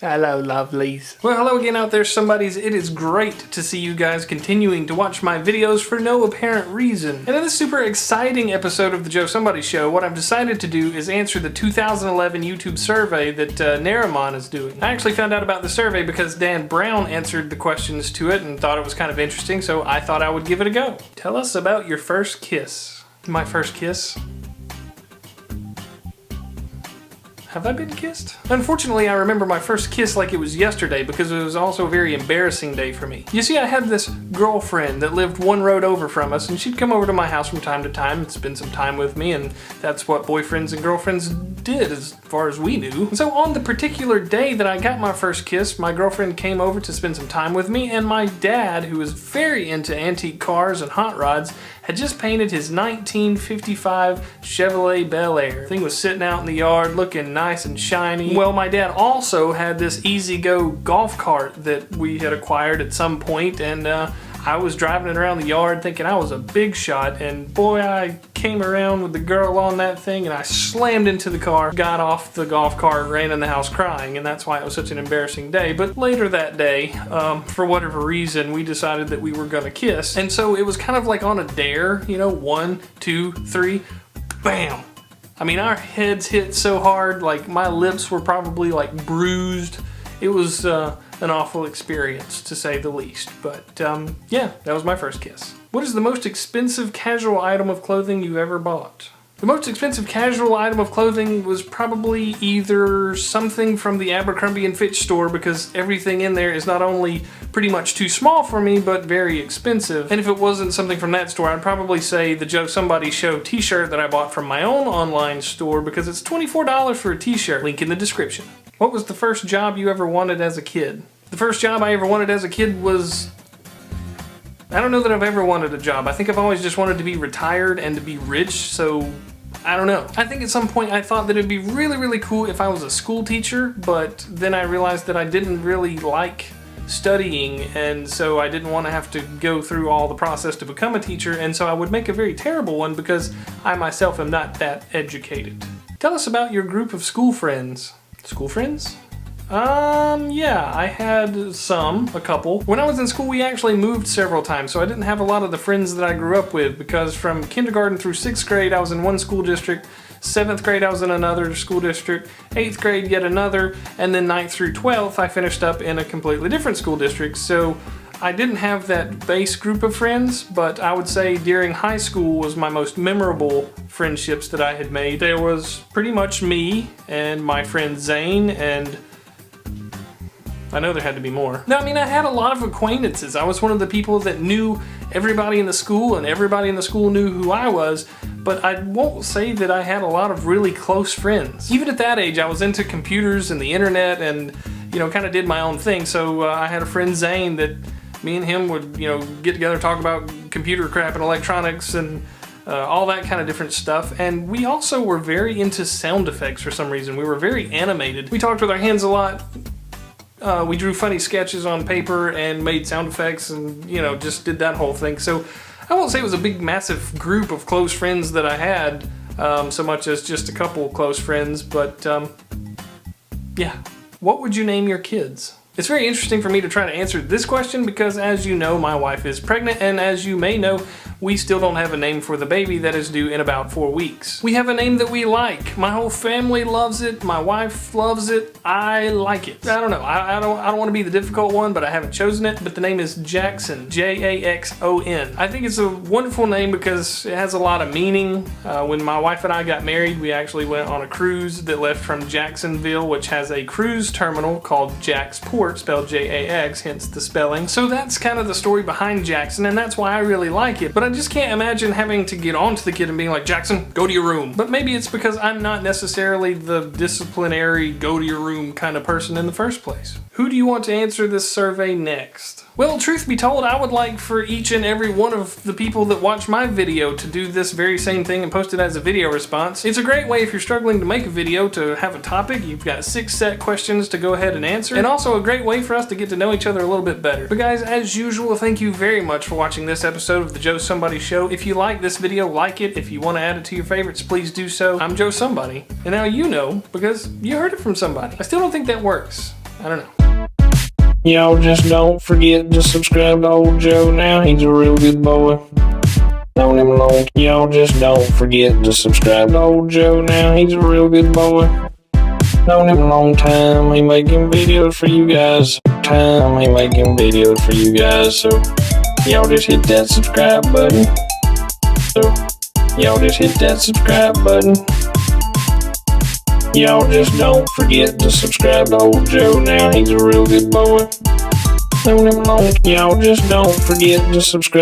Hello, lovelies. Well, hello again out there, somebodies. It is great to see you guys continuing to watch my videos for no apparent reason. And in this super exciting episode of the Joe Somebody Show, what I've decided to do is answer the 2011 YouTube survey that Nerimon is doing. I actually found out about the survey because Dan Brown answered the questions to it and thought it was kind of interesting, so I thought I would give it a go. Tell us about your first kiss. My first kiss? Have I been kissed? Unfortunately, I remember my first kiss like it was yesterday because it was also a very embarrassing day for me. You see, I had this girlfriend that lived one road over from us, and she'd come over to my house from time to time and spend some time with me, and that's what boyfriends and girlfriends did as far as we knew. And so on the particular day that I got my first kiss, my girlfriend came over to spend some time with me, and my dad, who is very into antique cars and hot rods, had just painted his 1955 Chevrolet Bel Air. The thing was sitting out in the yard looking nice and shiny. Well, my dad also had this easy-go golf cart that we had acquired at some point, and I was driving it around the yard thinking I was a big shot, and boy, I came around with the girl on that thing and I slammed into the car, got off the golf cart, ran in the house crying, and that's why it was such an embarrassing day. But later that day, for whatever reason, we decided that we were gonna kiss, and so it was kind of like on a dare, you know, 1, 2, 3, bam! I mean, our heads hit so hard, like my lips were probably like bruised. It was an awful experience, to say the least. But yeah, that was my first kiss. What is the most expensive casual item of clothing you ever bought? The most expensive casual item of clothing was probably either something from the Abercrombie & Fitch store, because everything in there is not only pretty much too small for me, but very expensive. And if it wasn't something from that store, I'd probably say the Joe Somebody Show t-shirt that I bought from my own online store, because it's $24 for a t-shirt. Link in the description. What was the first job you ever wanted as a kid? The first job I ever wanted as a kid was... I don't know that I've ever wanted a job. I think I've always just wanted to be retired and to be rich, so I don't know. I think at some point I thought that it'd be really, really cool if I was a school teacher, but then I realized that I didn't really like studying, and so I didn't want to have to go through all the process to become a teacher, and so I would make a very terrible one because I myself am not that educated. Tell us about your group of school friends. School friends? Yeah, I had a couple. When I was in school, we actually moved several times, so I didn't have a lot of the friends that I grew up with, because from kindergarten through 6th grade, I was in one school district, 7th grade, I was in another school district, 8th grade, yet another, and then 9th through 12th, I finished up in a completely different school district, so I didn't have that base group of friends, but I would say during high school was my most memorable friendships that I had made. There was pretty much me and my friend Zane, and I know there had to be more. No, I mean, I had a lot of acquaintances. I was one of the people that knew everybody in the school, and everybody in the school knew who I was, but I won't say that I had a lot of really close friends. Even at that age, I was into computers and the internet and, you know, kind of did my own thing. So I had a friend Zane that me and him would, you know, get together, talk about computer crap and electronics and all that kind of different stuff. And we also were very into sound effects for some reason. We were very animated. We talked with our hands a lot. We drew funny sketches on paper and made sound effects and, you know, just did that whole thing. So I won't say it was a big, massive group of close friends that I had, so much as just a couple close friends, but yeah. What would you name your kids? It's very interesting for me to try to answer this question because, as you know, my wife is pregnant, and as you may know, we still don't have a name for the baby that is due in about 4 weeks. We have a name that we like. My whole family loves it. My wife loves it. I like it. I don't know. I don't want to be the difficult one, but I haven't chosen it. But the name is Jackson. Jaxon. I think it's a wonderful name because it has a lot of meaning. When my wife and I got married, we actually went on a cruise that left from Jacksonville, which has a cruise terminal called Jack's Port, spelled J-A-X, hence the spelling. So that's kind of the story behind Jackson, and that's why I really like it. But I just can't imagine having to get on to the kid and being like, Jackson, go to your room. But maybe it's because I'm not necessarily the disciplinary, go to your room kind of person in the first place. Who do you want to answer this survey next? Well, truth be told, I would like for each and every one of the people that watch my video to do this very same thing and post it as a video response. It's a great way if you're struggling to make a video to have a topic. You've got 6 set questions to go ahead and answer, and also a great way for us to get to know each other a little bit better. But guys, as usual, thank you very much for watching this episode of the Joe Somebody Show. If you like this video, like it. If you want to add it to your favorites, please do so. I'm Joe Somebody, and now you know because you heard it from somebody. I still don't think that works. I don't know. Y'all just don't forget to subscribe to old Joe now. He's a real good boy. Known him long. Y'all just don't forget to subscribe to old Joe now. He's a real good boy. Known him a long time. He making videos for you guys. He making videos for you guys. So y'all just hit that subscribe button. Y'all just don't forget to subscribe to old Joe now. He's a real good boy. Known him long. Y'all just don't forget to subscribe.